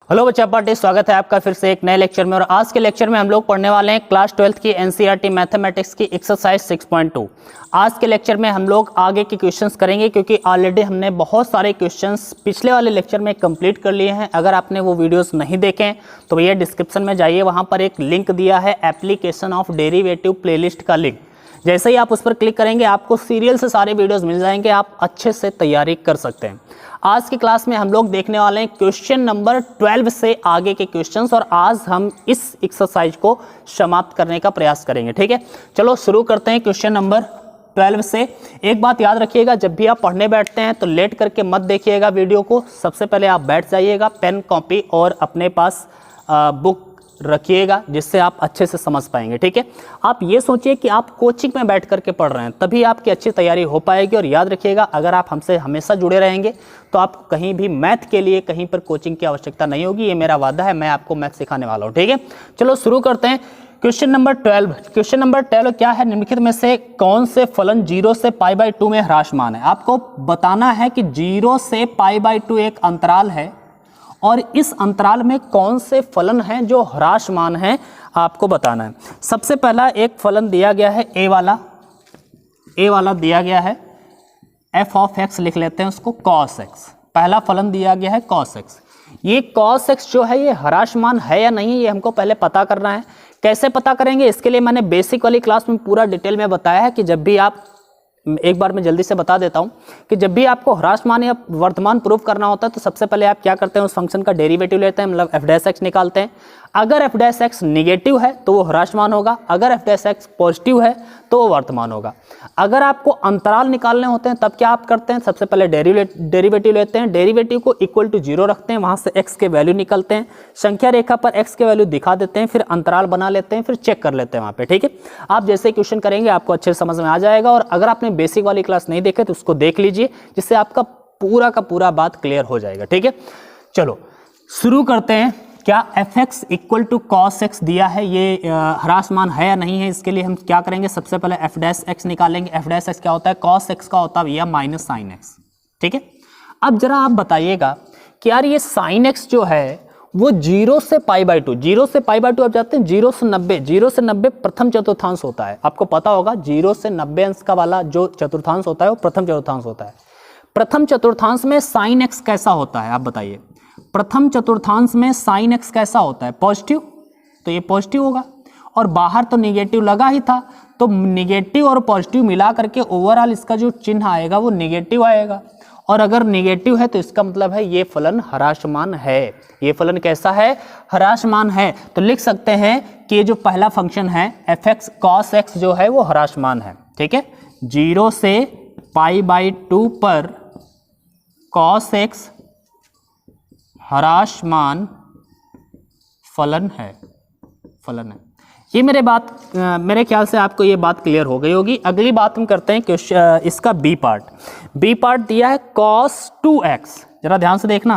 Hello बच्चा party, स्वागत है आपका फिर से एक नए लेक्चर में। और आज के लेक्चर में हम लोग पढ़ने वाले हैं क्लास 12th की एनसीईआरटी मैथमेटिक्स की एक्सरसाइज 6.2। आज के लेक्चर में हम लोग आगे के क्वेश्चंस करेंगे, क्योंकि ऑलरेडी हमने बहुत सारे क्वेश्चंस पिछले वाले लेक्चर में कंप्लीट कर लिए हैं। अगर आपने वो वीडियोस नहीं देखे तो भैया डिस्क्रिप्शन में जाइए, वहाँ पर एक लिंक दिया है एप्लीकेशन ऑफ डेरिवेटिव प्लेलिस्ट का लिंक। जैसे ही आप उस पर क्लिक करेंगे आपको सीरियल से सारे वीडियोस मिल जाएंगे, आप अच्छे से तैयारी कर सकते हैं। आज की क्लास में हम लोग देखने वाले हैं क्वेश्चन नंबर 12 से आगे के क्वेश्चंस, और आज हम इस एक्सरसाइज को समाप्त करने का प्रयास करेंगे। ठीक है, चलो शुरू करते हैं क्वेश्चन नंबर 12 से। एक बात याद रखिएगा, जब भी आप पढ़ने बैठते हैं तो लेट करके मत देखिएगा वीडियो को। सबसे पहले आप बैठ जाइएगा, पेन कॉपी और अपने पास बुक रखिएगा, जिससे आप अच्छे से समझ पाएंगे। ठीक है, आप ये सोचिए कि आप कोचिंग में बैठ करके पढ़ रहे हैं, तभी आपकी अच्छी तैयारी हो पाएगी। और याद रखिएगा, अगर आप हमसे हमेशा जुड़े रहेंगे तो आपको कहीं भी मैथ के लिए कहीं पर कोचिंग की आवश्यकता नहीं होगी। ये मेरा वादा है, मैं आपको मैथ सिखाने वाला हूँ। ठीक है, चलो शुरू करते हैं। Question number 12। क्वेश्चन नंबर 12 क्या है? निम्नलिखित में से कौन से फलन 0 से π/2 में ह्रासमान है? आपको बताना है कि 0 से π/2 एक अंतराल है, और इस अंतराल में कौन से फलन हैं जो ह्रासमान हैं, आपको बताना है। सबसे पहला एक फलन दिया गया है ए वाला दिया गया है, f ऑफ x लिख लेते हैं उसको, cos x। पहला फलन दिया गया है cos x। ये cos x जो है ये ह्रासमान है या नहीं, ये हमको पहले पता करना है। कैसे पता करेंगे? इसके लिए मैंने बेसिक वाली क्लास में पूरा डिटेल में बताया है कि जब भी आप, एक बार मैं जल्दी से बता देता हूं कि जब भी आपको ह्रासमान या वर्तमान प्रूफ करना होता है तो सबसे पहले आप क्या करते हैं, उस फंक्शन का डेरिवेटिव लेते हैं, मतलब f' निकालते हैं। अगर f' निगेटिव है तो वो ह्रासमान होगा, अगर f' पॉजिटिव है तो वो वर्तमान होगा। अगर आपको अंतराल निकालने होते हैं तब क्या आप करते हैं, सबसे पहले डेरिवेटिव लेते हैं, डेरिवेटिव को इक्वल टू 0 रखते हैं, वहां से x के वैल्यू निकलते हैं, संख्या रेखा पर x के वैल्यू दिखा देते हैं, फिर अंतराल बना लेते हैं, फिर चेक कर लेते हैं वहां पे। ठीक है, आप जैसे क्वेश्चन करेंगे आपको अच्छे से समझ में आ जाएगा। और अगर आपने बेसिक वाली क्लास नहीं देखे तो उसको देख लीजिए, जिससे आपका पूरा का पूरा बात क्लियर हो जाएगा। ठीक है, चलो शुरू करते हैं। क्या fx equal to cos x दिया है, ये ह्रासमान है या नहीं है? इसके लिए हम क्या करेंगे, सबसे पहले f' निकालेंगे। f' क्या होता है? cos x का होता है भैया माइनस साइन x। ठीक है, अब जरा आप बताइएगा कि यार ये साइन x जो है वो 0 से π/2, 0 से π/2 आप जानते हैं 0 से 90, 0 से 90 प्रथम चतुर्थांश होता है। आपको पता होगा 0 से 90 अंश का वाला जो चतुर्थांश होता है वो प्रथम चतुर्थांश होता है। प्रथम चतुर्थांश में साइन x कैसा होता है, आप बताइए। प्रथम चतुर्थांश में साइन x कैसा होता है? पॉजिटिव, तो ये पॉजिटिव होगा। और बाहर तो निगेटिव लगा ही था, तो निगेटिव और पॉजिटिव मिला करके ओवरऑल इसका जो चिन्ह आएगा वो निगेटिव आएगा। और अगर निगेटिव है तो इसका मतलब है ये फलन ह्रासमान है। ये फलन कैसा है? ह्रासमान है। तो लिख सकते हैं कि ये जो पहला फंक्शन है f(x) cos x जो है वो ह्रासमान है। ठीक है, 0 से π/2 पर cos x ह्रासमान फलन है। ये मेरे ख्याल से आपको ये बात क्लियर हो गई होगी। अगली बात हम करते हैं क्वेश्चन इसका बी पार्ट दिया है cos 2x। जरा ध्यान से देखना,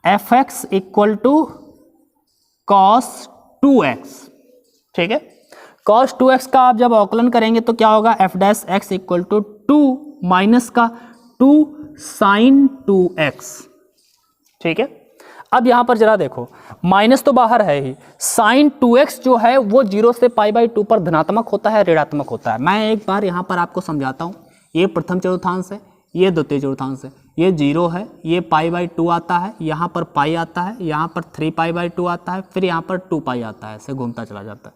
fx equal to cos 2x। ठीक है, cos 2x का आप जब अवकलन करेंगे तो क्या होगा, f' इक्वल टू 2 माइनस का 2 sin 2x। ठीक है, अब यहां पर जरा देखो, माइनस तो बाहर है ही, साइन 2x जो है वो 0 से π/2 पर धनात्मक होता है, ऋणात्मक होता है। मैं एक बार यहां पर आपको समझाता हूं। ये प्रथम चतुर्थांश है, ये द्वितीय चतुर्थांश है, ये 0 है, ये π/2 आता है, यहाँ पर पाई आता है, यहाँ पर 3π/2 आता है, फिर यहाँ पर 2π आता है, ऐसे घूमता चला जाता है।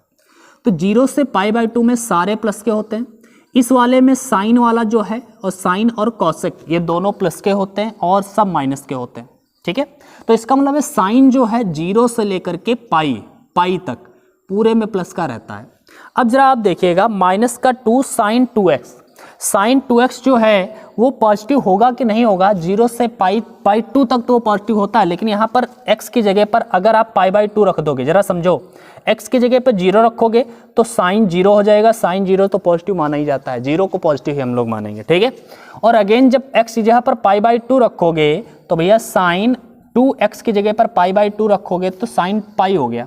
तो 0 से π/2 में सारे प्लस के होते हैं। इस वाले में साइन वाला जो है, और साइन और कॉसेक ये दोनों प्लस के होते हैं, और सब माइनस के होते हैं। ठीक है, तो इसका मतलब है साइन जो है 0 से लेकर के पाई तक पूरे में प्लस का रहता है। अब जरा आप देखिएगा, माइनस का 2 sin 2x, साइन 2x जो है वो पॉजिटिव होगा कि नहीं होगा? 0 से π/2 तक तो वो पॉजिटिव होता है, लेकिन यहाँ पर x की जगह पर अगर आप π/2 रख दोगे, जरा समझो, x की जगह पर 0 रखोगे तो साइन 0 हो जाएगा। साइन 0 तो पॉजिटिव माना ही जाता है, 0 को पॉजिटिव ही हम लोग मानेंगे। ठीक है, और अगेन जब x की जगह पर π/2 रखोगे तो भैया साइन 2x की जगह पर π/2 रखोगे तो साइन पाई हो गया।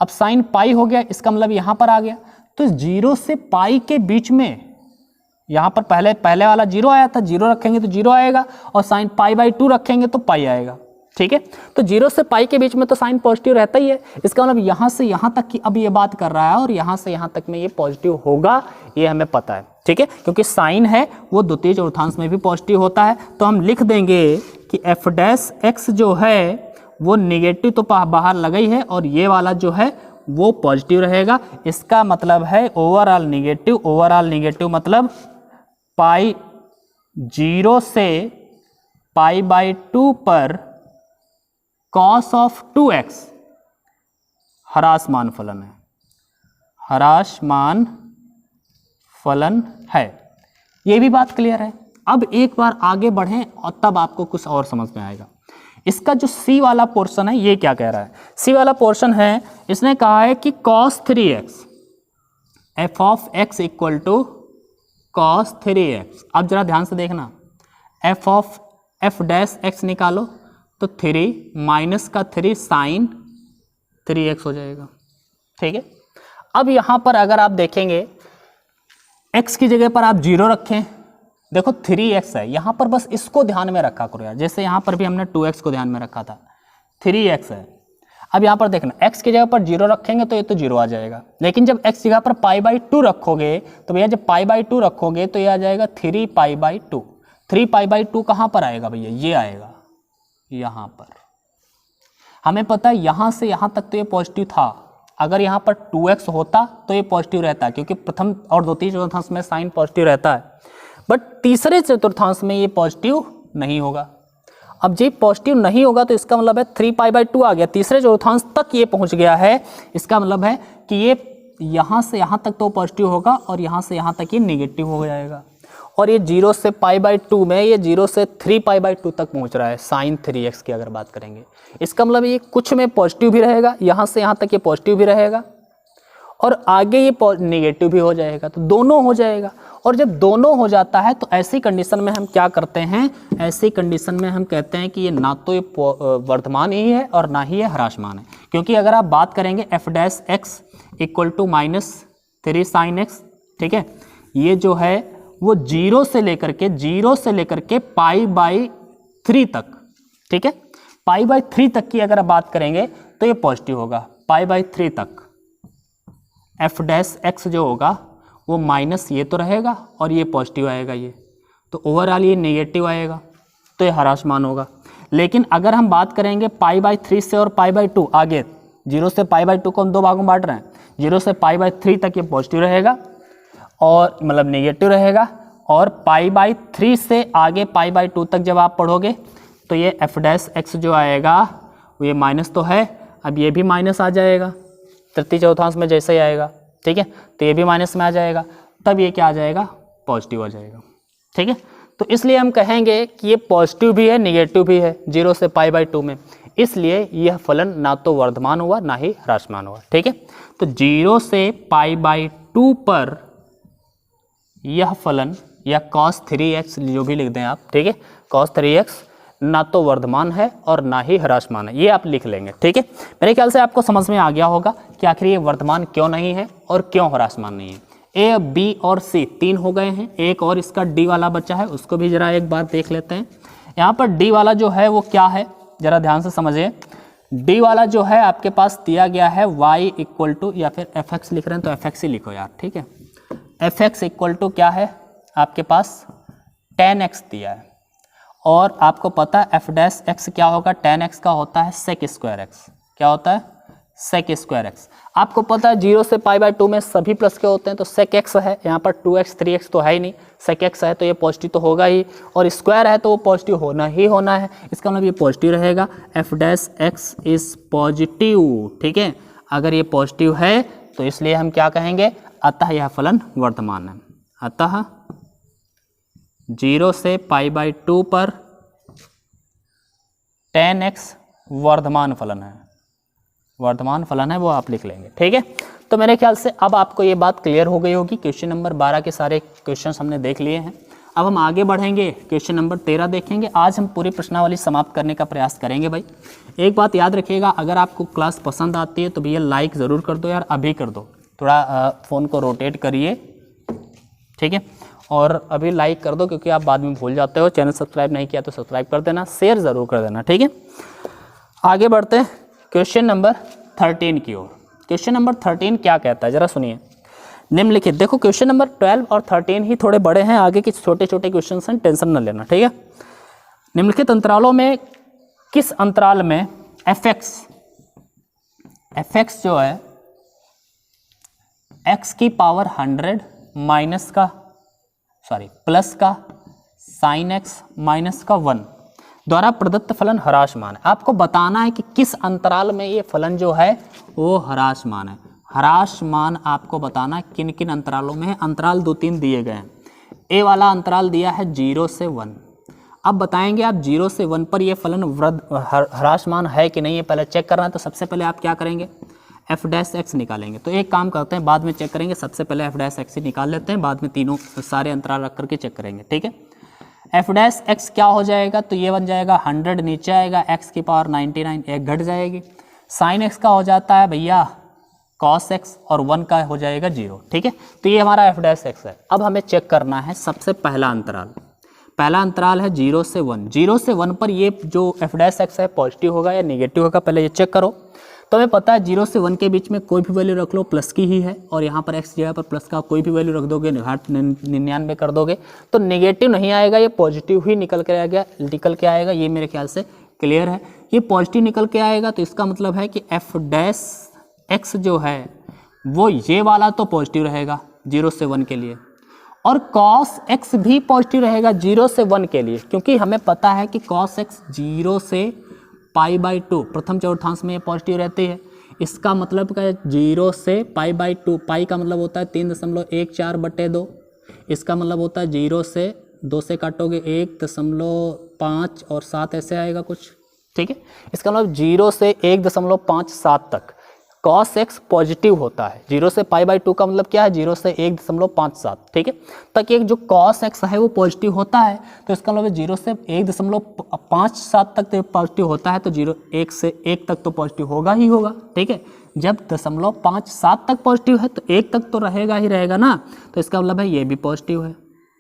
अब साइन पाई हो गया, इसका मतलब यहाँ पर आ गया। तो 0 से पाई के बीच में यहाँ पर पहले वाला 0 आया था, 0 रखेंगे तो 0 आएगा, और साइन π/2 रखेंगे तो पाई आएगा। ठीक है। तो 0 से पाई के बीच में तो साइन पॉजिटिव रहता ही है, इसका मतलब यहाँ से यहाँ तक की अब ये बात कर रहा है और यहाँ से यहाँ तक में ये पॉजिटिव होगा, ये हमें पता है, ठीक है, क्योंकि साइन है वो द्वितीय चतुर्थांश में भी पॉजिटिव होता है। तो हम लिख देंगे कि एफ डैश एक्स जो है वो निगेटिव तो बाहर लगा ही है और ये वाला जो है वो पॉजिटिव रहेगा। इसका मतलब है ओवरऑल निगेटिव मतलब पाई 0 से पाई बाई 2 पर कॉस ऑफ 2x ह्रासमान फलन है, ह्रासमान फलन है। ये भी बात क्लियर है। अब एक बार आगे बढ़ें और तब आपको कुछ और समझ में आएगा। इसका जो सी वाला पोर्शन है ये क्या कह रहा है, सी वाला पोर्शन है, इसने कहा है कि cos 3x F of X equal to cos 3x। अब जरा ध्यान से देखना, F of F dash X निकालो तो 3 माइनस का 3 साइन 3x हो जाएगा, ठीक है। अब यहाँ पर अगर आप देखेंगे x की जगह पर आप 0 रखें, देखो 3x है, यहाँ पर बस इसको ध्यान में रखा करो यार, जैसे यहाँ पर भी हमने 2x को ध्यान में रखा था, 3x है। अब यहाँ पर देखना x की जगह पर 0 रखेंगे तो ये तो 0 आ जाएगा, लेकिन जब x जगह पर पाई बाई 2 रखोगे तो भैया जब पाई बाई 2 रखोगे तो ये आ जाएगा 3 पाई बाई 2। 3 पाई बाई 2 कहाँ पर आएगा भैया, ये आएगा यहाँ पर। हमें पता है यहाँ से यहाँ तक तो ये पॉजिटिव था, अगर यहाँ पर 2x होता तो ये पॉजिटिव रहता है, क्योंकि प्रथम और द्वितीय चतुर्थांश में साइन पॉजिटिव रहता है, बट तीसरे चतुर्थांश में ये पॉजिटिव नहीं होगा। अब जब पॉजिटिव नहीं होगा तो इसका मतलब है 3 पाई बाई 2 आ गया, तीसरे चतुर्थांश तक ये पहुंच गया है, इसका मतलब है कि ये यहाँ से यहाँ तक तो पॉजिटिव होगा और यहाँ से यहाँ तक ये निगेटिव हो जाएगा। और ये 0 से पाई बाई 2 में ये 0 से 3 पाई बाई 2 तक पहुँच रहा है साइन 3x की अगर बात करेंगे, इसका मतलब ये कुछ में पॉजिटिव भी रहेगा, यहाँ से यहाँ तक ये पॉजिटिव भी रहेगा और आगे ये नेगेटिव भी हो जाएगा, तो दोनों हो जाएगा। और जब दोनों हो जाता है तो ऐसी कंडीशन में हम क्या करते हैं, ऐसी कंडीशन में हम कहते हैं कि ये ना तो ये वर्धमान ही है और ना ही ये ह्रासमान है, क्योंकि अगर आप बात करेंगे F dash x equal to minus 3 sine X, ठीक है, ये जो है वो 0 से लेकर के पाई बाई 3 तक, ठीक है, पाई बाई 3 तक की अगर बात करेंगे तो ये पॉजिटिव होगा, पाई बाई 3 तक एफ डैश एक्स जो होगा वो माइनस ये तो रहेगा और ये पॉजिटिव आएगा, ये तो ओवरऑल ये नेगेटिव आएगा, तो ये ह्रासमान होगा। लेकिन अगर हम बात करेंगे पाई बाई 3 से और पाई बाई 2 आगे, 0 से पाई बाई 2 को हम 2 भागों में बांट रहे हैं, 0 से पाई बाई 3 तक ये पॉजिटिव रहेगा और मतलब नेगेटिव रहेगा, और पाई बाई 3 से आगे पाई बाई 2 तक जब आप पढ़ोगे तो ये एफ डैश एक्स जो आएगा वो ये माइनस तो है, अब ये भी माइनस आ जाएगा तृतीय चौथांश में जैसे ही आएगा, ठीक है, तो ये भी माइनस में आ जाएगा, तब ये क्या आ जाएगा, पॉजिटिव आ जाएगा, ठीक है। तो इसलिए हम कहेंगे कि ये पॉजिटिव भी है निगेटिव भी है 0 से पाई बाई 2 में, इसलिए यह फलन ना तो वर्धमान हुआ ना ही ह्रासमान हुआ, ठीक है। तो 0 से पाई बाई 2 पर यह फलन या cos 3x जो भी लिख दें आप, ठीक है, cos 3x ना तो वर्धमान है और ना ही ह्रासमान है, ये आप लिख लेंगे, ठीक है। मेरे ख्याल से आपको समझ में आ गया होगा कि आखिर ये वर्धमान क्यों नहीं है और क्यों ह्रासमान नहीं है। ए, बी और सी 3 हो गए हैं, एक और इसका डी वाला बच्चा है, उसको भी जरा एक बार देख लेते हैं। यहाँ पर डी वाला जो है वो क्या है, जरा ध्यान से समझिए। डी वाला जो है आपके पास दिया गया है y इक्वल टू, या फिर एफ एक्स लिख रहे हैं तो एफ एक्स ही लिखो यार, ठीक है। एफ एक्स इक्वल टू क्या है आपके पास, tan x दिया है, और आपको पता है एफ डैश एक्स क्या होगा, tan x का होता है sec स्क्वायर x, क्या होता है, sec स्क्वायर x। आपको पता है 0 से पाई बाई 2 में सभी प्लस के होते हैं, तो sec x है, यहाँ पर 2x 3x तो है ही नहीं, sec x है तो ये पॉजिटिव तो होगा ही, और स्क्वायर है तो वो पॉजिटिव होना ही होना है, इसका मतलब ये पॉजिटिव रहेगा, F dash x is positive, ठीक है। अगर ये पॉजिटिव है तो इसलिए हम क्या कहेंगे, अतः यह फलन वर्धमान है, अतः 0 से पाई बाई 2 पर tan x वर्धमान फलन है, वर्धमान फलन है वो आप लिख लेंगे, ठीक है। तो मेरे ख्याल से अब आपको ये बात क्लियर हो गई होगी। क्वेश्चन नंबर 12 के सारे क्वेश्चंस हमने देख लिए हैं, अब हम आगे बढ़ेंगे, क्वेश्चन नंबर 13 देखेंगे। आज हम पूरी प्रश्नावली समाप्त करने का प्रयास करेंगे भाई। एक बात याद रखिएगा, अगर आपको क्लास पसंद आती है तो भैया लाइक ज़रूर कर दो यार, अभी कर दो, थोड़ा फ़ोन को रोटेट करिए, ठीक है। और अभी लाइक कर दो क्योंकि आप बाद में भूल जाते हो। चैनल सब्सक्राइब नहीं किया तो सब्सक्राइब कर देना, शेयर ज़रूर कर देना, ठीक है। आगे बढ़ते हैं क्वेश्चन नंबर 13 की ओर। क्वेश्चन नंबर 13 क्या कहता है, जरा सुनिए। निम्नलिखित, देखो क्वेश्चन नंबर 12 और 13 ही थोड़े बड़े हैं, आगे के छोटे छोटे क्वेश्चन हैं, टेंशन न लेना, ठीक है। निम्नलिखित अंतरालों में किस अंतराल में fx जो है x की पावर 100 प्लस का sin x माइनस का 1 द्वारा प्रदत्त फलन ह्रासमान है। आपको बताना है कि किस अंतराल में ये फलन जो है वो ह्रासमान है। ह्रासमान आपको बताना है किन किन अंतरालों में है। अंतराल 2-3 दिए गए हैं। ए वाला अंतराल दिया है 0 से 1। अब बताएंगे आप 0 से 1 पर ये फलन ह्रासमान है कि नहीं, ये पहले चेक करना है। तो सबसे पहले आप क्या करेंगे, एफ डैश एक्स निकालेंगे। तो एक काम करते हैं, बाद में चेक करेंगे, सबसे पहले एफ डैश एक्स ही निकाल लेते हैं, बाद में तीनों सारे अंतराल रख करके चेक करेंगे, ठीक है। एफ डैश एक्स क्या हो जाएगा, तो ये बन जाएगा 100 नीचे आएगा, एक्स की पावर 99 एक घट जाएगी। साइन एक्स का हो जाता है भैया कॉस एक्स और 1 का हो जाएगा 0, ठीक है। तो ये हमारा एफ डैश एक्स है। अब हमें चेक करना है सबसे पहला अंतराल है 0 से 1। 0 से 1 पर ये जो एफ डैश एक्स है पॉजिटिव होगा या निगेटिव होगा, पहले ये चेक करो। तो हमें पता है 0 से 1 के बीच में कोई भी वैल्यू रख लो, प्लस की ही है, और यहाँ पर x जगह पर प्लस का कोई भी वैल्यू रख दोगे, 99 कर दोगे तो नेगेटिव नहीं आएगा, ये पॉजिटिव ही निकल के आएगा। ये मेरे ख्याल से क्लियर है, ये पॉजिटिव निकल के आएगा। तो इसका मतलब है कि एफ डैश एक्स जो है वो ये वाला तो पॉजिटिव रहेगा 0 से 1 के लिए, और cos x भी पॉजिटिव रहेगा 0 से 1 के लिए, क्योंकि हमें पता है कि cos x 0 से π/2 प्रथम चतुर्थांश में ये पॉजिटिव रहती है। इसका मतलब क्या है, 0 से π/2, पाई का मतलब होता है 3.14/2। इसका मतलब होता है 0 से 2 से काटोगे 1.5 और 7 ऐसे आएगा कुछ, ठीक है। इसका मतलब 0 से 1.57 तक cos x पॉजिटिव होता है। 0 से π/2 का मतलब क्या है, 0 से 1.57, ठीक है, तक एक जो cos x है वो पॉजिटिव होता है। तो इसका मतलब 0 से 1.57 तक तो पॉजिटिव होता है, तो 1 से 1 तक तो पॉजिटिव होगा ही होगा, ठीक है। जब 0.57 तक पॉजिटिव है तो 1 तक तो रहेगा ही रहेगा ना, तो इसका मतलब है ये भी पॉजिटिव है,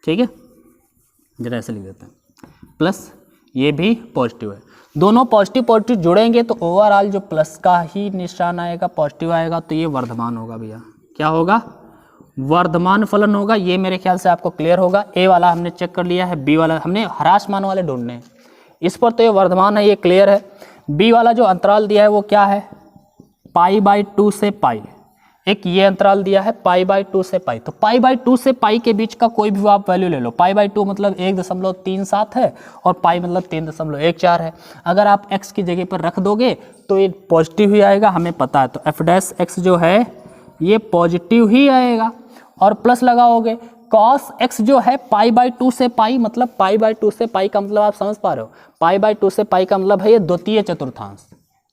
ठीक है। जरा ऐसे लिख देते हैं, प्लस ये भी पॉजिटिव है। दोनों पॉजिटिव जुड़ेंगे तो ओवरऑल जो प्लस का ही निशान आएगा, पॉजिटिव आएगा, तो ये वर्धमान होगा भैया। क्या होगा, वर्धमान फलन होगा। ये मेरे ख्याल से आपको क्लियर होगा। ए वाला हमने चेक कर लिया है, बी वाला हमने ह्रासमान वाले ढूंढने हैं, इस पर तो ये वर्धमान है, ये क्लियर है। बी वाला जो अंतराल दिया है वो क्या है, π/2 से पाई। एक ये अंतराल दिया है π/2 से पाई, तो π/2 से पाई के बीच का कोई भी आप वैल्यू ले लो। π/2 मतलब 1.37 है और पाई मतलब 3.14 है। अगर आप x की जगह पर रख दोगे तो ये पॉजिटिव ही आएगा, हमें पता है। तो एफ डैश एक्स जो है ये पॉजिटिव ही आएगा, और प्लस लगाओगे। cos x जो है π/2 से पाई, मतलब π/2 से पाई का मतलब आप समझ पा रहे हो, π/2 से पाई का मतलब है ये द्वितीय चतुर्थांश।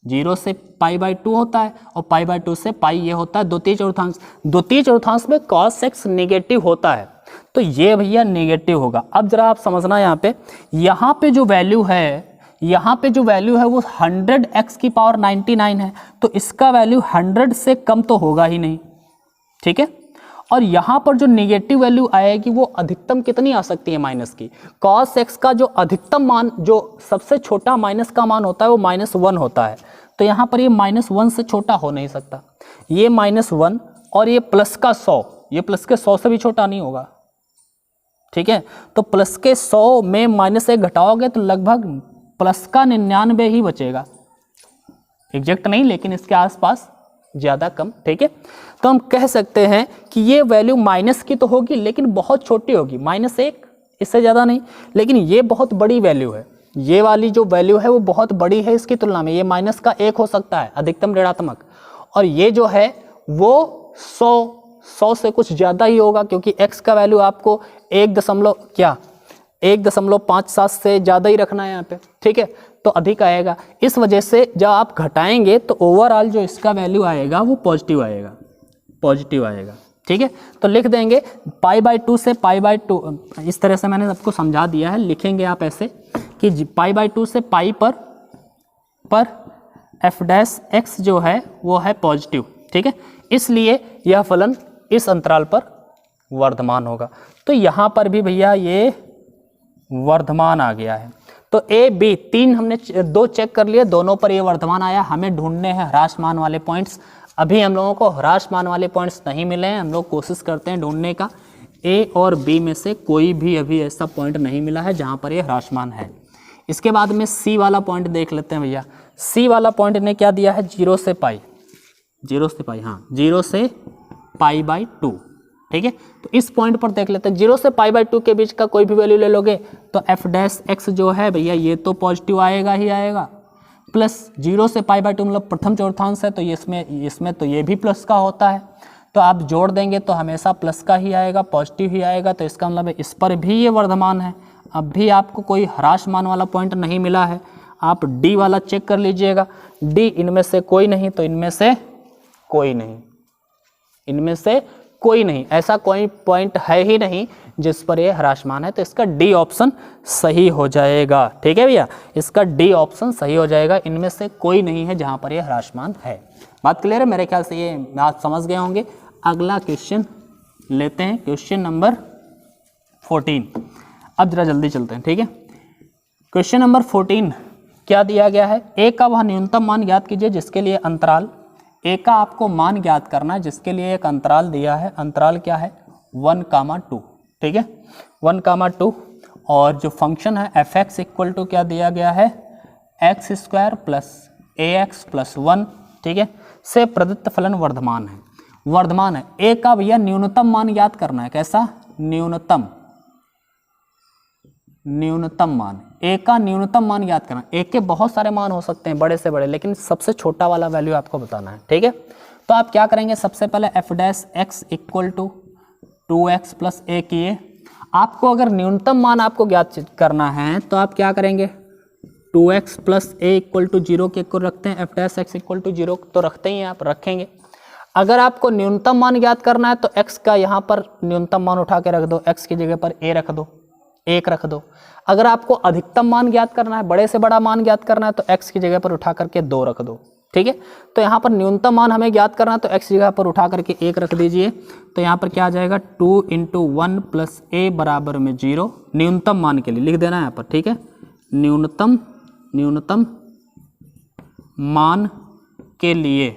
0 से π/2 होता है और π/2 से पाई ये होता है द्वितीय चतुर्थांश। द्वितीय चतुर्थांश में cos x नेगेटिव होता है, तो ये भैया नेगेटिव होगा। अब जरा आप समझना, यहाँ पे जो वैल्यू है वो 100x की पावर 99 है, तो इसका वैल्यू 100 से कम तो होगा ही नहीं, ठीक है। और यहाँ पर जो नेगेटिव वैल्यू आएगी वो अधिकतम कितनी आ सकती है, माइनस की। cos x का जो अधिकतम मान, जो सबसे छोटा माइनस का मान होता है वो -1 होता है, तो यहाँ पर ये -1 से छोटा हो नहीं सकता। ये -1 और ये प्लस का 100, ये प्लस के 100 से भी छोटा नहीं होगा, ठीक है। तो प्लस के 100 में -1 घटाओगे तो लगभग प्लस का 99 ही बचेगा, एग्जैक्ट नहीं लेकिन इसके आसपास, ज़्यादा कम, ठीक है। तो हम कह सकते हैं कि ये वैल्यू माइनस की तो होगी लेकिन बहुत छोटी होगी, -1, इससे ज़्यादा नहीं। लेकिन ये बहुत बड़ी वैल्यू है, ये वाली जो वैल्यू है वो बहुत बड़ी है इसकी तुलना में। ये -1 हो सकता है अधिकतम ऋणात्मक, और ये जो है वो 100 से कुछ ज़्यादा ही होगा, क्योंकि x का वैल्यू आपको 1.57 से ज़्यादा ही रखना है यहाँ पे, ठीक है, तो अधिक आएगा। इस वजह से जब आप घटाएंगे तो ओवरऑल जो इसका वैल्यू आएगा वो पॉजिटिव आएगा, ठीक है। तो लिख देंगे π/2 से π/2, इस तरह से मैंने आपको समझा दिया है। लिखेंगे आप ऐसे कि π/2 से पाई पर एफ डैश एक्स जो है वो है पॉजिटिव, ठीक है। इसलिए यह फलन इस अंतराल पर वर्धमान होगा। तो यहाँ पर भी भैया ये वर्धमान आ गया है। तो ए बी तीन हमने दो चेक कर लिए, दोनों पर ये वर्धमान आया। हमें ढूंढने हैं ह्रासमान वाले पॉइंट्स। अभी हम लोगों को ह्रासमान वाले पॉइंट्स नहीं मिले हैं, हम लोग कोशिश करते हैं ढूंढने का। ए और बी में से कोई भी अभी ऐसा पॉइंट नहीं मिला है जहाँ पर ये ह्रासमान है। इसके बाद में सी वाला पॉइंट देख लेते हैं भैया। सी वाला पॉइंट ने क्या दिया है, 0 से पाई, 0 से पाई, हाँ 0 से पाई बाई 2, ठीक है। तो इस पॉइंट पर देख लेते हैं, 0 से पाई बाई 2 के बीच का कोई भी वैल्यू ले लोगे तो एफ डैश एक्स जो है भैया ये तो पॉजिटिव आएगा ही आएगा, प्लस 0 से पाई बाई 2 मतलब प्रथम चौर्थांश है तो ये इसमें तो ये भी प्लस का होता है, तो आप जोड़ देंगे तो हमेशा प्लस का ही आएगा, पॉजिटिव ही आएगा। तो इसका मतलब इस पर भी ये वर्धमान है। अब भी आपको कोई ह्रासमान वाला पॉइंट नहीं मिला है, आप डी वाला चेक कर लीजिएगा। डी इनमें से कोई नहीं, तो इनमें से कोई नहीं, इनमें से कोई नहीं, ऐसा कोई पॉइंट है ही नहीं जिस पर ये ह्रासमान है। तो इसका डी ऑप्शन सही हो जाएगा, ठीक है भैया, इसका डी ऑप्शन सही हो जाएगा। इनमें से कोई नहीं है जहाँ पर ये ह्रासमान है। बात क्लियर है? मेरे ख्याल से ये आप समझ गए होंगे। अगला क्वेश्चन लेते हैं, क्वेश्चन नंबर 14। अब जरा जल्दी चलते हैं, ठीक है। क्वेश्चन नंबर 14 क्या दिया गया है, ए का वह न्यूनतम मान ज्ञात कीजिए जिसके लिए अंतराल, ए का आपको मान ज्ञात करना है जिसके लिए एक अंतराल दिया है। अंतराल क्या है, 1, 2, ठीक है, 1, 2। और जो फंक्शन है एफ एक्स इक्वल टू क्या दिया गया है, x² प्लस ax प्लस 1, ठीक है, से प्रदत्त फलन वर्धमान है। वर्धमान है, ए का भैया न्यूनतम मान ज्ञात करना है। कैसा, न्यूनतम मान, ए का न्यूनतम मान ज्ञात करना। ए के बहुत सारे मान हो सकते हैं बड़े से बड़े, लेकिन सबसे छोटा वाला वैल्यू आपको बताना है, ठीक है। तो आप क्या करेंगे, सबसे पहले f dash x equal to 2x plus a किए। आपको अगर न्यूनतम मान आपको ज्ञात करना है तो आप क्या करेंगे, 2x plus A equal to 0 के को रखते हैं, F dash x equal to 0 तो रखते ही आप रखेंगे। अगर आपको न्यूनतम मान ज्ञात करना है तो x का यहाँ पर न्यूनतम मान उठा के रख दो, x की जगह पर a रख दो, 1 रख दो। अगर आपको अधिकतम मान ज्ञात करना है, बड़े से बड़ा मान ज्ञात करना है तो x की जगह पर उठा करके 2 रख दो, ठीक है। तो यहाँ पर न्यूनतम मान हमें ज्ञात करना है तो x की जगह पर उठा करके 1 रख दीजिए। तो यहाँ पर क्या आ जाएगा, 2 × 1 प्लस a बराबर में 0। न्यूनतम मान के लिए लिख देना है यहाँ पर, ठीक है, न्यूनतम मान के लिए,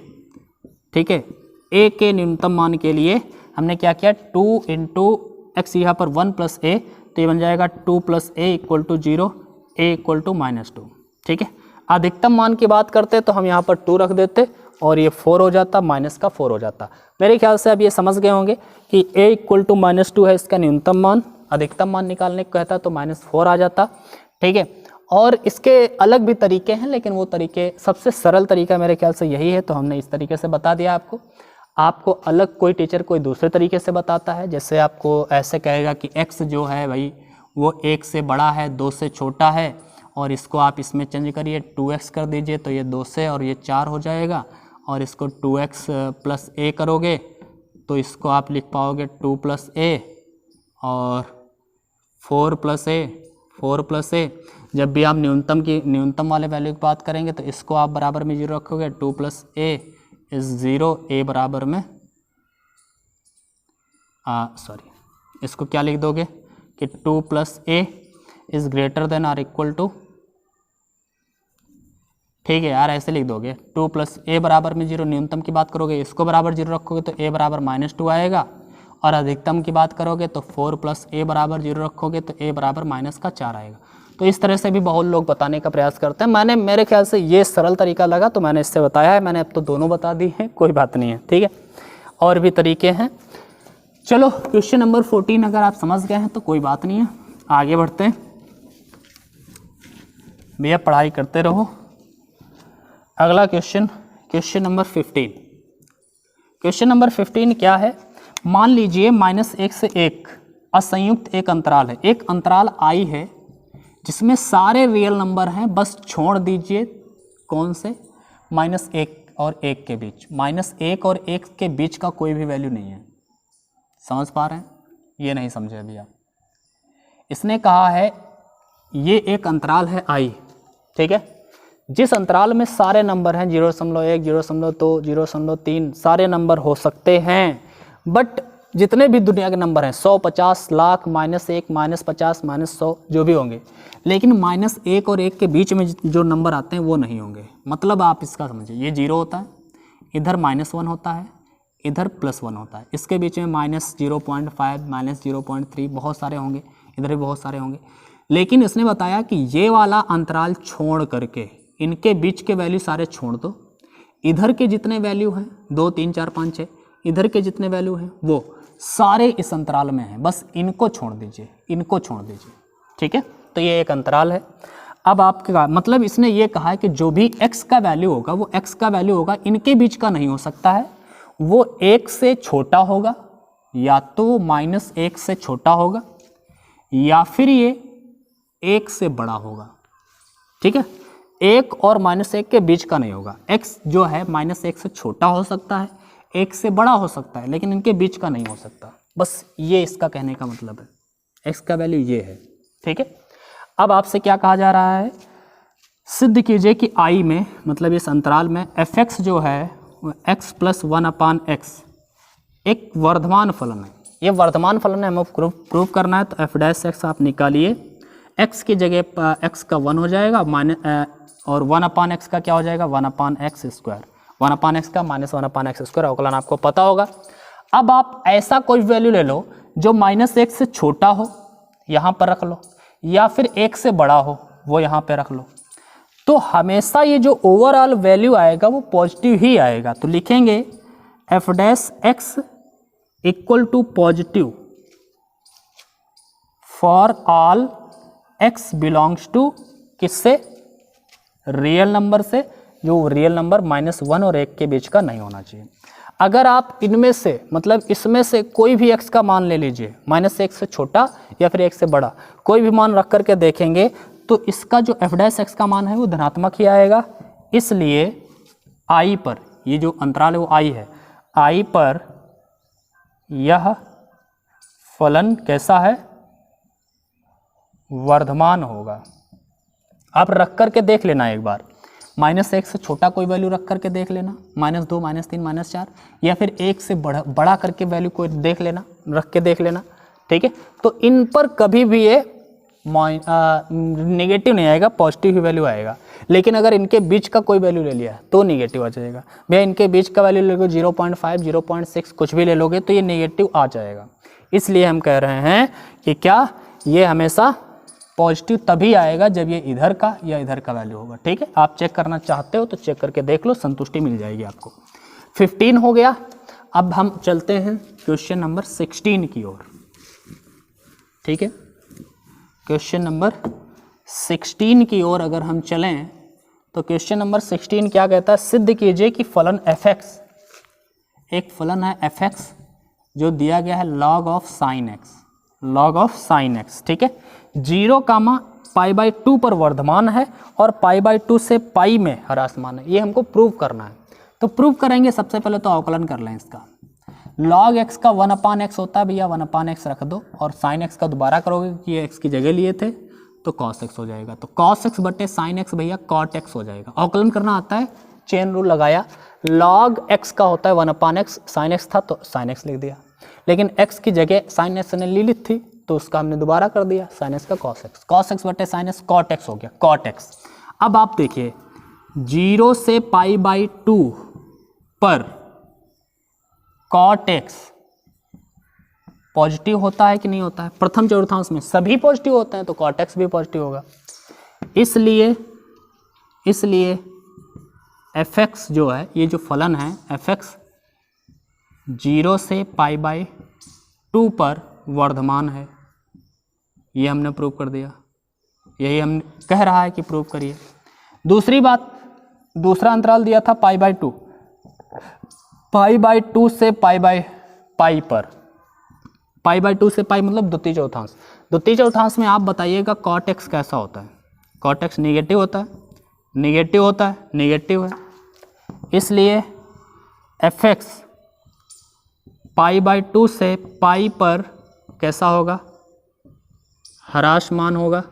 ठीक है, a के न्यूनतम मान के लिए हमने क्या किया, 2 × x यहाँ पर 1 प्लस a, तो ये बन जाएगा 2 plus a equal to 0, a equal to -2, ठीक है। अधिकतम मान की बात करते तो हम यहाँ पर 2 रख देते और ये 4 हो जाता, माइनस का 4 हो जाता। मेरे ख्याल से अब ये समझ गए होंगे कि a इक्वल टू -2 है इसका न्यूनतम मान, अधिकतम मान निकालने को कहता तो -4 आ जाता, ठीक है। और इसके अलग भी तरीके हैं, लेकिन वो तरीके सबसे सरल तरीका मेरे ख्याल से यही है, तो हमने इस तरीके से बता दिया आपको। आपको अलग कोई टीचर कोई दूसरे तरीके से बताता है, जैसे आपको ऐसे कहेगा कि x जो है भाई वो 1 से बड़ा है, 2 से छोटा है, और इसको आप इसमें चेंज करिए, 2x कर दीजिए तो ये 2 से और ये 4 हो जाएगा, और इसको 2x प्लस a करोगे तो इसको आप लिख पाओगे 2 प्लस a और 4 प्लस a। जब भी आप न्यूनतम वाले वैल्यू की बात करेंगे तो इसको आप बराबर में 0 रखोगे, 2 प्लस a इज 0, a बराबर में इसको क्या लिख दोगे कि 2 plus a is greater than or equal to, ठीक है यार, ऐसे लिख दोगे 2 प्लस a बराबर में 0। न्यूनतम की बात करोगे इसको बराबर 0 रखोगे तो a बराबर -2 आएगा, और अधिकतम की बात करोगे तो 4 प्लस a बराबर 0 रखोगे तो a बराबर -4 आएगा। तो इस तरह से भी बहुत लोग बताने का प्रयास करते हैं। मेरे ख्याल से ये सरल तरीका लगा तो मैंने इससे बताया है। मैंने अब तो दोनों बता दी हैं, कोई बात नहीं है, ठीक है। और भी तरीके हैं। चलो क्वेश्चन नंबर 14 अगर आप समझ गए हैं तो कोई बात नहीं है, आगे बढ़ते हैं। भैया पढ़ाई करते रहो। अगला क्वेश्चन नंबर 15। क्वेश्चन नंबर 15 क्या है, मान लीजिए -1 से 1 असंयुक्त एक अंतराल है। एक अंतराल आई है जिसमें सारे रियल नंबर हैं, बस छोड़ दीजिए कौन से, -1 और 1 के बीच। -1 और 1 के बीच का कोई भी वैल्यू नहीं है। समझ पा रहे हैं? ये नहीं समझे अभी आप। इसने कहा है ये एक अंतराल है आई, ठीक है, जिस अंतराल में सारे नंबर हैं 0.1, 0.2, 0.3 सारे नंबर हो सकते हैं, बट जितने भी दुनिया के नंबर हैं 100, 50, लाख, -1, -50, -100 जो भी होंगे, लेकिन -1 और 1 के बीच में जो नंबर आते हैं वो नहीं होंगे। मतलब आप इसका समझिए, ये 0 होता है, इधर -1 होता है, इधर +1 होता है, इसके बीच में -0.5, -0.3 बहुत सारे होंगे, इधर भी बहुत सारे होंगे। लेकिन इसने बताया कि ये वाला अंतराल छोड़ करके इनके बीच के वैल्यू सारे छोड़ दो, इधर के जितने वैल्यू हैं 2, 3, 4, 5, 6, इधर के जितने वैल्यू हैं वो सारे इस अंतराल में हैं, बस इनको छोड़ दीजिए, इनको छोड़ दीजिए। ठीक है, तो ये एक अंतराल है। अब आपका मतलब इसने ये कहा है कि जो भी x का वैल्यू होगा वो x का वैल्यू होगा, इनके बीच का नहीं हो सकता है, वो 1 से छोटा होगा, या तो -1 से छोटा होगा या फिर ये 1 से बड़ा होगा। ठीक है, 1 और -1 के बीच का नहीं होगा। x जो है -1 से छोटा हो सकता है, 1 से बड़ा हो सकता है, लेकिन इनके बीच का नहीं हो सकता। बस ये इसका कहने का मतलब है, x का वैल्यू ये है। ठीक है, अब आपसे क्या कहा जा रहा है, सिद्ध कीजिए कि I में मतलब इस अंतराल में fx जो है x + 1/x एक वर्धमान फलन है। ये वर्धमान फलन है, हमें प्रूव करना है, तो f' आप निकालिए, x की जगह x का 1 हो जाएगा और 1/x का क्या हो जाएगा 1/x², 1/x का -1/x², अवकलन आपको पता होगा। अब आप ऐसा कोई वैल्यू ले लो जो -1 से छोटा हो, यहाँ पर रख लो, या फिर 1 से बड़ा हो, वो यहाँ पे रख लो, तो हमेशा ये जो ओवरऑल वैल्यू आएगा वो पॉजिटिव ही आएगा। तो लिखेंगे f' equal to positive for all x belongs to किससे, रियल नंबर से, जो रियल नंबर -1 और 1 के बीच का नहीं होना चाहिए। अगर आप इनमें से मतलब इसमें से कोई भी x का मान ले लीजिए, -1 से छोटा या फिर 1 से बड़ा, कोई भी मान रख करके देखेंगे तो इसका जो f' का मान है वो धनात्मक ही आएगा। इसलिए I पर, ये जो अंतराल है वो I है, I पर यह फलन कैसा है, वर्धमान होगा। आप रख करके देख लेना एक बार, -1 से छोटा कोई वैल्यू रख करके देख लेना, -2, -3, -4, या फिर 1 से बड़ा करके वैल्यू कोई देख लेना, रख के देख लेना। ठीक है, तो इन पर कभी भी ये नेगेटिव नहीं आएगा, पॉजिटिव ही वैल्यू आएगा। लेकिन अगर इनके बीच का कोई वैल्यू ले लिया तो नेगेटिव आ जाएगा। भैया इनके बीच का वैल्यू ले लो 0.5, 0.6 कुछ भी ले लोगे तो ये नेगेटिव आ जाएगा। इसलिए हम कह रहे हैं कि क्या, ये हमेशा पॉजिटिव तभी आएगा जब ये इधर का या इधर का वैल्यू होगा। ठीक है, आप चेक करना चाहते हो तो चेक करके देख लो, संतुष्टि मिल जाएगी आपको। 15 हो गया। अब हम चलते हैं क्वेश्चन नंबर 16 की ओर। ठीक है, क्वेश्चन नंबर 16 की ओर अगर हम चलें तो क्वेश्चन नंबर 16 क्या कहता है, सिद्ध कीजिए कि फलन fx, एक फलन है fx जो दिया गया है log of sin x। ठीक है, 0, π/2 पर वर्धमान है और π/2 से पाई में ह्रासमान है। ये हमको प्रूव करना है, तो प्रूव करेंगे। सबसे पहले तो अवकलन कर लें इसका। log x का 1/x होता है भैया, 1/x रख दो, और sin x का दोबारा करोगे कि ये x की जगह लिए थे तो cos x हो जाएगा, तो cos x बटे sin x भैया cot x हो जाएगा। अवकलन करना आता है, चेन रूल लगाया, log x का होता है 1/x, sin x था तो sin x लिख दिया, लेकिन x की जगह sin x ने ले ली थी तो उसका हमने दोबारा कर दिया, sin x का cos x बटे sin x cot x हो गया, cot x। अब आप देखिए 0 से π/2 पर cot x पॉजिटिव होता है कि नहीं होता है, प्रथम चतुर्थांश में सभी पॉजिटिव होते हैं तो cot x भी पॉजिटिव होगा। इसलिए fx जो है, ये जो फलन है fx 0 से π/2 पर वर्धमान है, ये हमने प्रूव कर दिया, यही हम कह रहा है कि प्रूव करिए। दूसरी बात, दूसरा अंतराल दिया था π/2, π/2 से π/π पर, π/2 से π मतलब द्वितीय चौथांश। द्वितीय चौथांश में आप बताइएगा cot x कैसा होता है। cot x नेगेटिव होता है, नेगेटिव होता है, नेगेटिव है। इसलिए fx π/2 से पाई पर कैसा होगा, ह्रासमान होगा,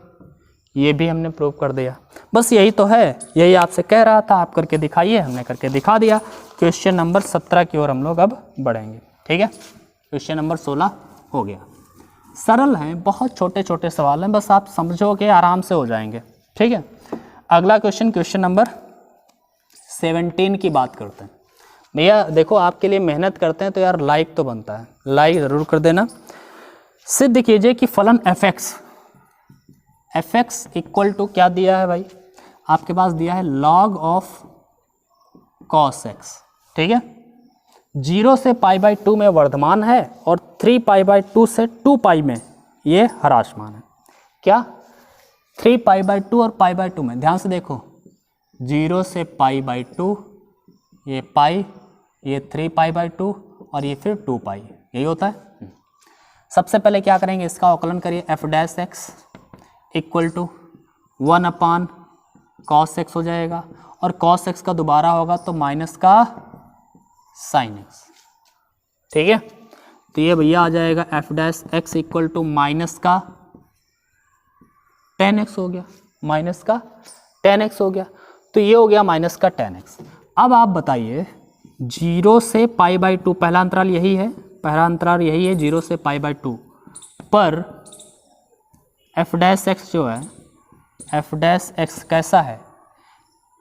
ये भी हमने प्रूव कर दिया। बस यही तो है, यही आपसे कह रहा था, आप करके दिखाइए, हमने करके दिखा दिया। क्वेश्चन नंबर 17 की ओर हम लोग अब बढ़ेंगे। ठीक है, क्वेश्चन नंबर 16 हो गया। सरल हैं, बहुत छोटे छोटे सवाल हैं, बस आप समझोगे आराम से हो जाएंगे, ठीक है। अगला क्वेश्चन, क्वेश्चन नंबर 17 की बात करते हैं। भैया देखो, आपके लिए मेहनत करते हैं तो यार लाइक तो बनता है, लाइक ज़रूर कर देना। सिद्ध कीजिए कि फलन एफ एक्स इक्वल टू क्या दिया है भाई, आपके पास दिया है log ऑफ cos x, ठीक है। 0 से π/2 में वर्धमान है और 3π/2 से 2π में ये ह्रासमान है। क्या 3π/2 और π/2 में, ध्यान से देखो, 0 से π/2 ये पाई, ये 3π/2 और ये फिर 2π, यही होता है। सबसे पहले क्या करेंगे, इसका अवकलन करिए, F dash x equal to 1 cos x हो जाएगा, और cos x का दोबारा होगा तो माइनस का sin x, ठीक है। तो ये भैया आ जाएगा F dash x equal to minus का tan x हो गया, माइनस का tan x हो गया, तो ये हो गया माइनस का tan x। अब आप बताइए 0 से π/2, पहला अंतराल यही है, पहला अंतराल यही है 0 से π/2 पर एफ डैश एक्स जो है, एफ डैश एक्स कैसा है,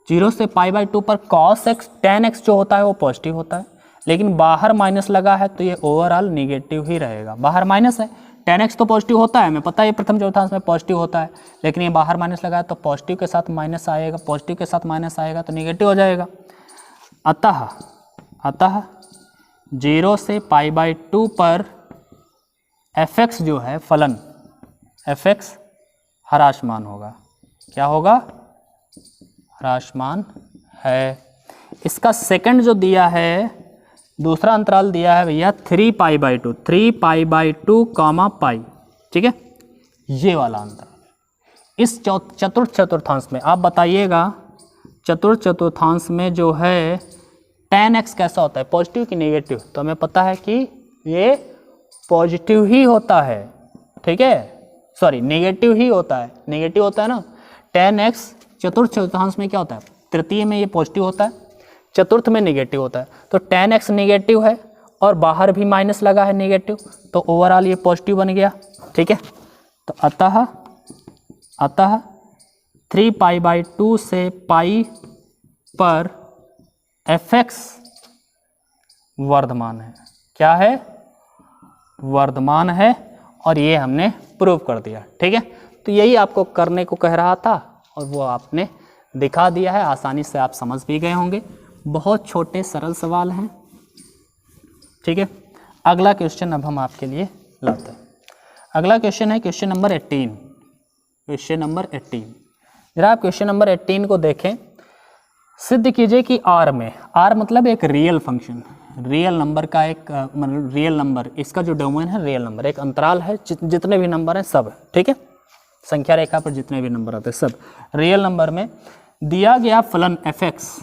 0 से π/2 पर cos x tan x जो होता है वो पॉजिटिव होता है, लेकिन बाहर माइनस लगा है तो ये ओवरऑल निगेटिव ही रहेगा। बाहर माइनस है, tan x तो पॉजिटिव होता है, हमें पता है प्रथम चौथांश में पॉजिटिव होता है, लेकिन ये बाहर माइनस लगा है तो पॉजिटिव के साथ माइनस आएगा, पॉजिटिव के साथ माइनस आएगा तो निगेटिव हो जाएगा। अतः 0 से π/2 पर एफ एक्स जो है फलन एफ एक्स ह्रासमान होगा। क्या होगा, ह्रासमान है। इसका सेकंड जो दिया है, दूसरा अंतराल दिया है भैया 3π/2, 3π/2 पाई, ठीक है, ये वाला अंतराल। इस चतुर्थ चतुर्थांश में आप बताइएगा, चतुर्थ चतुर्थांश में जो है tan x कैसा होता है, पॉजिटिव कि नेगेटिव, तो हमें पता है कि ये पॉजिटिव ही होता है, ठीक है, सॉरी नेगेटिव ही होता है, नेगेटिव होता है ना। tan x चतुर्थ चतुर्थांश में क्या होता है, तृतीय में ये पॉजिटिव होता है, चतुर्थ में नेगेटिव होता है, तो tan x नेगेटिव है और बाहर भी माइनस लगा है नेगेटिव, तो ओवरऑल ये पॉजिटिव बन गया, ठीक है। तो अतः 3π/2 से पाई पर एफ एक्स वर्धमान है। क्या है, वर्धमान है, और ये हमने प्रूव कर दिया, ठीक है। तो यही आपको करने को कह रहा था और वो आपने दिखा दिया है, आसानी से आप समझ भी गए होंगे। बहुत छोटे सरल सवाल हैं, ठीक है। अगला क्वेश्चन अब हम आपके लिए लाते हैं। अगला क्वेश्चन है क्वेश्चन नंबर 18। क्वेश्चन नंबर 18, जरा आप क्वेश्चन नंबर 18 को देखें। सिद्ध कीजिए कि आर में, आर मतलब एक रियल फंक्शन, रियल नंबर का एक मतलब रियल नंबर, इसका जो डोमेन है रियल नंबर, एक अंतराल है, जितने भी नंबर हैं सब, ठीक है, संख्या रेखा पर जितने भी नंबर आते हैं सब रियल नंबर में दिया गया फलन एफ एक्स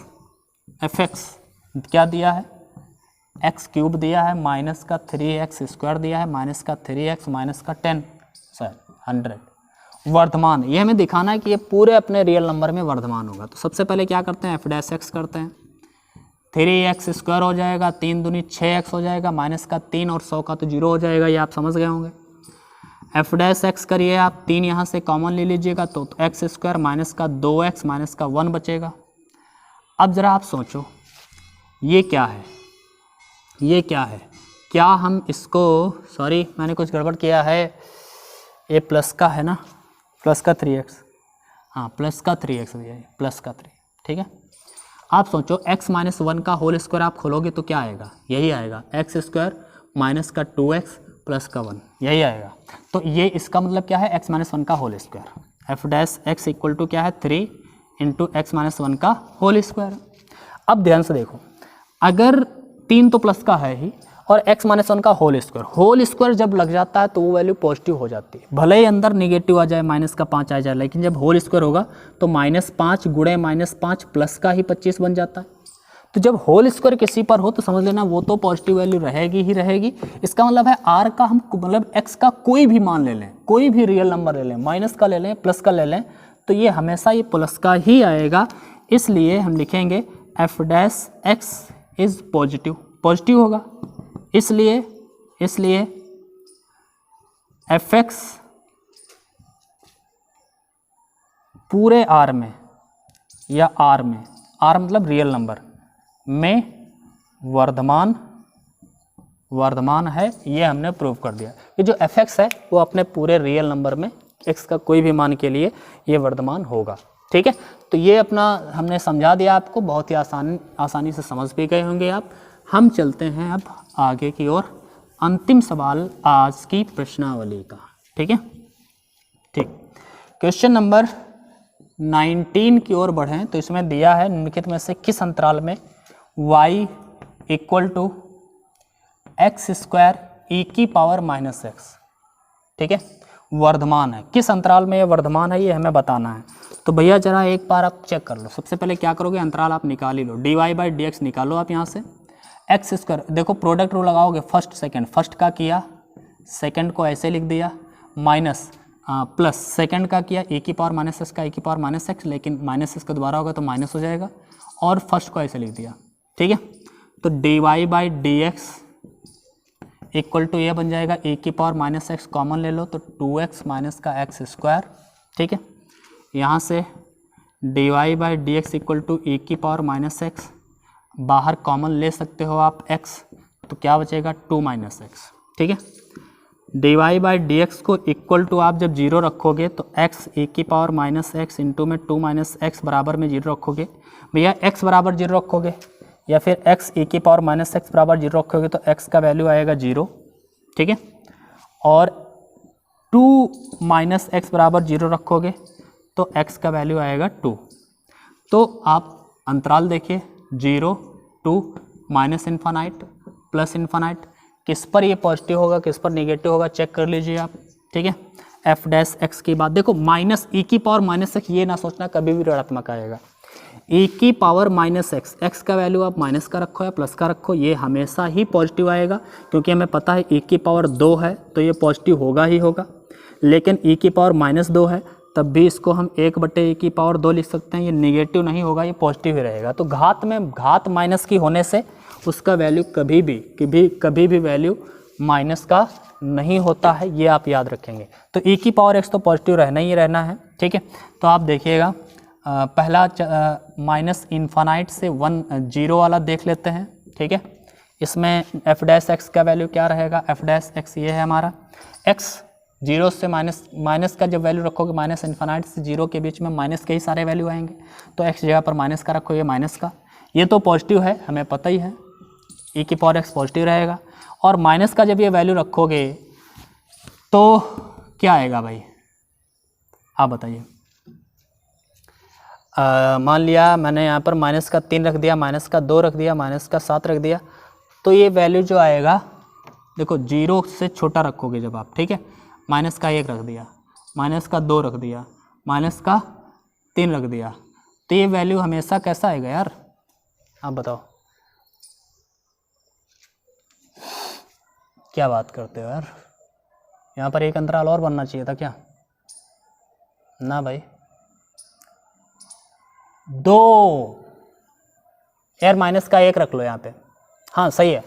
क्या दिया है, एक्स क्यूब दिया है, माइनस का 3x² दिया है, माइनस का 3x माइनस का 100 वर्धमान, ये हमें दिखाना है कि ये पूरे अपने रियल नंबर में वर्धमान होगा। तो सबसे पहले क्या करते हैं, एफ डैश एक्स करते हैं, 3x² हो जाएगा, 3 दूनी 6x हो जाएगा, माइनस का 3 और 100 का तो 0 हो जाएगा, ये आप समझ गए होंगे। एफ डैश एक्स करिए आप, 3 यहाँ से कॉमन ले लीजिएगा तो x² माइनस का 2x माइनस का 1 बचेगा। अब ज़रा आप सोचो ये क्या है, ये क्या है, क्या हम इसको, सॉरी मैंने कुछ गड़बड़ किया है, ये प्लस का है ना, प्लस का 3x, हाँ प्लस का 3x भैया, प्लस का 3, ठीक है। आप सोचो x माइनस 1 का होल स्क्वायर आप खोलोगे तो क्या आएगा, यही आएगा, x² माइनस का 2x प्लस का 1, यही आएगा। तो ये इसका मतलब क्या है, x माइनस 1 का whole square, F dash x equal to क्या है 3 इंटू एक्स माइनस 1 का होल स्क्वायर। अब ध्यान से देखो, अगर 3 तो प्लस का है ही और x माइनस 1 का होल स्क्वायर जब लग जाता है तो वो वैल्यू पॉजिटिव हो जाती है, भले ही अंदर निगेटिव आ जाए, माइनस का 5 आ जाए, लेकिन जब होल स्क्वायर होगा तो -5 गुणे -5 प्लस का ही 25 बन जाता है। तो जब होल स्क्वायर किसी पर हो तो समझ लेना वो तो पॉजिटिव वैल्यू रहेगी ही रहेगी। इसका मतलब है आर का हम मतलब x का कोई भी मान ले लें, कोई भी रियल नंबर ले लें, माइनस का ले लें, प्लस का ले लें, तो ये हमेशा ये प्लस का ही आएगा। इसलिए हम लिखेंगे F dash x is positive, positive होगा, इसलिए इसलिए fx पूरे r में या r में, r मतलब रियल नंबर में वर्धमान है, ये हमने प्रूव कर दिया कि जो fx है वो अपने पूरे रियल नंबर में x का कोई भी मान के लिए ये वर्धमान होगा। ठीक है, तो ये अपना हमने समझा दिया आपको, बहुत ही आसानी से समझ भी गए होंगे आप। हम चलते हैं अब आगे की ओर, अंतिम सवाल आज की प्रश्नावली का। ठीक है, ठीक, क्वेश्चन नंबर 19 की ओर बढ़ें तो इसमें दिया है निम्नलिखित में से किस अंतराल में y equal to x square e की पावर माइनस एक्स, ठीक है, वर्धमान है। किस अंतराल में ये वर्धमान है ये हमें बताना है। तो भैया जरा एक बार आप चेक कर लो। सबसे पहले क्या करोगे, अंतराल आप निकाल ही लो, dy बाई डी एक्स निकालो आप यहाँ से। एक्स स्क्वायर, देखो प्रोडक्ट रूल लगाओगे, फर्स्ट सेकंड, फर्स्ट का किया, सेकंड को ऐसे लिख दिया, माइनस प्लस सेकंड का किया, ए की पावर माइनस एक्स का ए की पावर माइनस एक्स, लेकिन माइनस एक्स का दोबारा होगा तो माइनस हो जाएगा, और फर्स्ट को ऐसे लिख दिया। ठीक है, तो dy by D x equal to ये बन जाएगा ए की पावर माइनस एक्स, कॉमन ले लो तो 2x माइनस का एक्स स्क्वायर। ठीक है, यहाँ से dy by D x equal to e की पावर माइनस एक्स, बाहर कॉमन ले सकते हो आप x, तो क्या बचेगा 2 माइनस एक्स। ठीक है, dy बाई डी एक्स को इक्वल टू आप जब जीरो रखोगे तो x ए की पावर माइनस एक्स इंटू में 2 माइनस एक्स बराबर में जीरो रखोगे। भैया x बराबर जीरो रखोगे या फिर x ए की पावर माइनस एक्स बराबर जीरो रखोगे तो x का वैल्यू आएगा जीरो। ठीक है, और 2 माइनस एक्स बराबर जीरो रखोगे तो x का वैल्यू आएगा 2। तो आप अंतराल देखिए, 0 2 माइनस इन्फानाइट प्लस इन्फानाइट, किस पर ये पॉजिटिव होगा किस पर नेगेटिव होगा चेक कर लीजिए आप। ठीक है, एफ डैश एक्स की बात देखो, माइनस ई की पावर माइनस एक्स, ये ना सोचना कभी भी ऋणात्मक आएगा। ई की पावर माइनस एक्स, एक्स का वैल्यू आप माइनस का रखो या प्लस का रखो, ये हमेशा ही पॉजिटिव आएगा, क्योंकि हमें पता है ई की पावर 2 है तो ये पॉजिटिव होगा ही होगा। लेकिन ई की पावर माइनस 2 है तब भी इसको हम 1/e की पावर 2 लिख सकते हैं, ये निगेटिव नहीं होगा, ये पॉजिटिव ही रहेगा। तो घात में घात माइनस की होने से उसका वैल्यू कभी भी वैल्यू माइनस का नहीं होता है, ये आप याद रखेंगे। तो e की पावर x तो पॉजिटिव रहना ही रहना है। ठीक है, तो आप देखिएगा पहला माइनस इन्फानाइट से 1 0 वाला देख लेते हैं। ठीक है, इसमें एफ डैश एक्स का वैल्यू क्या रहेगा, एफ डैश एक्स ये है हमारा, x 0 से माइनस का जब वैल्यू रखोगे, माइनस इन्फानाइट से 0 के बीच में माइनस के ही सारे वैल्यू आएंगे, तो x जगह पर माइनस का रखोगे, माइनस का, ये तो पॉजिटिव है हमें पता ही है, e की पावर x पॉजिटिव रहेगा। और माइनस का जब ये वैल्यू रखोगे तो क्या आएगा भाई, आप बताइए। मान लिया मैंने यहाँ पर माइनस का 3 रख दिया, माइनस का 2 रख दिया, माइनस का 7 रख दिया, तो ये वैल्यू जो आएगा देखो 0 से छोटा रखोगे जब आप। ठीक है, माइनस का 1 रख दिया, माइनस का 2 रख दिया, माइनस का 3 रख दिया, तो ये वैल्यू हमेशा कैसा आएगा यार, आप बताओ, क्या बात करते हो यार, यहाँ पर एक अंतराल और बनना चाहिए था क्या, ना भाई 2 यार, माइनस का 1 रख लो यहाँ पे, हाँ सही है,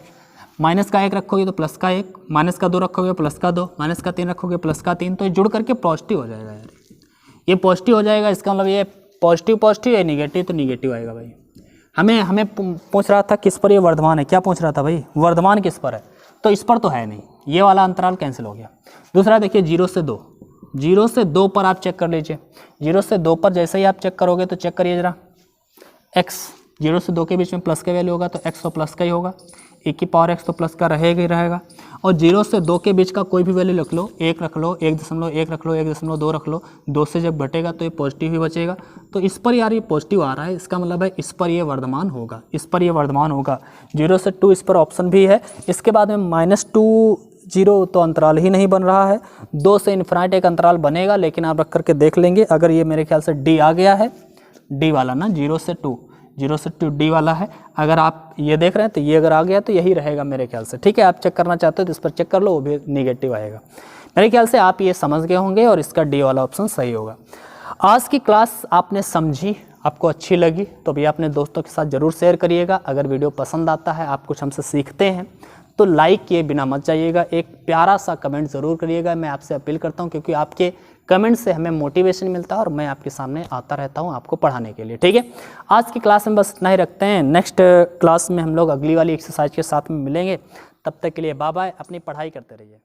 माइनस का 1 रखोगे तो प्लस का 1, माइनस का 2 रखोगे प्लस का 2, माइनस का 3 रखोगे प्लस का 3, तो ये जुड़ करके पॉजिटिव हो जाएगा यार, ये पॉजिटिव हो जाएगा। इसका मतलब ये पॉजिटिव है, निगेटिव तो निगेटिव आएगा भाई। हमें पूछ रहा था किस पर ये वर्धमान है, क्या पूछ रहा था भाई, वर्धमान किस पर है, तो इस पर तो है नहीं, ये वाला अंतराल कैंसिल हो गया। दूसरा देखिए 0 से 2, 0 से 2 पर आप चेक कर लीजिए, 0 से 2 पर जैसे ही आप चेक करोगे तो चेक करिए जरा, x 0 से 2 के बीच में प्लस का वैल्यू होगा तो x तो प्लस का ही होगा, e की पावर x तो प्लस का रहेगा ही रहेगा। और 0 से 2 के बीच का कोई भी वैल्यू रख लो, 1 रख लो, 1.1 रख लो, 1.2 रख लो, 2 से जब घटेगा तो ये पॉजिटिव ही बचेगा। तो इस पर यार ये पॉजिटिव आ रहा है, इसका मतलब है इस पर ये वर्धमान होगा, इस पर ये वर्धमान होगा। 0 से 2 इस पर ऑप्शन भी है। इसके बाद में -2 0 तो अंतराल ही नहीं बन रहा है, 2 से इन्फिनाइट एक अंतराल बनेगा, लेकिन आप रख करके देख लेंगे। अगर ये मेरे ख्याल से डी आ गया है, डी वाला ना, 0 से 2 डी वाला है, अगर आप ये देख रहे हैं तो ये अगर आ गया तो यही रहेगा मेरे ख्याल से। ठीक है, आप चेक करना चाहते हो तो इस पर चेक कर लो, वो भी नेगेटिव आएगा। मेरे ख्याल से आप ये समझ गए होंगे और इसका डी वाला ऑप्शन सही होगा। आज की क्लास आपने समझी, आपको अच्छी लगी तो भी अपने दोस्तों के साथ ज़रूर शेयर करिएगा। अगर वीडियो पसंद आता है, आप कुछ हमसे सीखते हैं तो लाइक किए बिना मत जाइएगा, एक प्यारा सा कमेंट ज़रूर करिएगा। मैं आपसे अपील करता हूँ, क्योंकि आपके कमेंट से हमें मोटिवेशन मिलता है और मैं आपके सामने आता रहता हूँ आपको पढ़ाने के लिए। ठीक है, आज की क्लास में बस इतना ही रखते हैं। नेक्स्ट क्लास में हम लोग अगली वाली एक्सरसाइज के साथ में मिलेंगे। तब तक के लिए बाय बाय, अपनी पढ़ाई करते रहिए।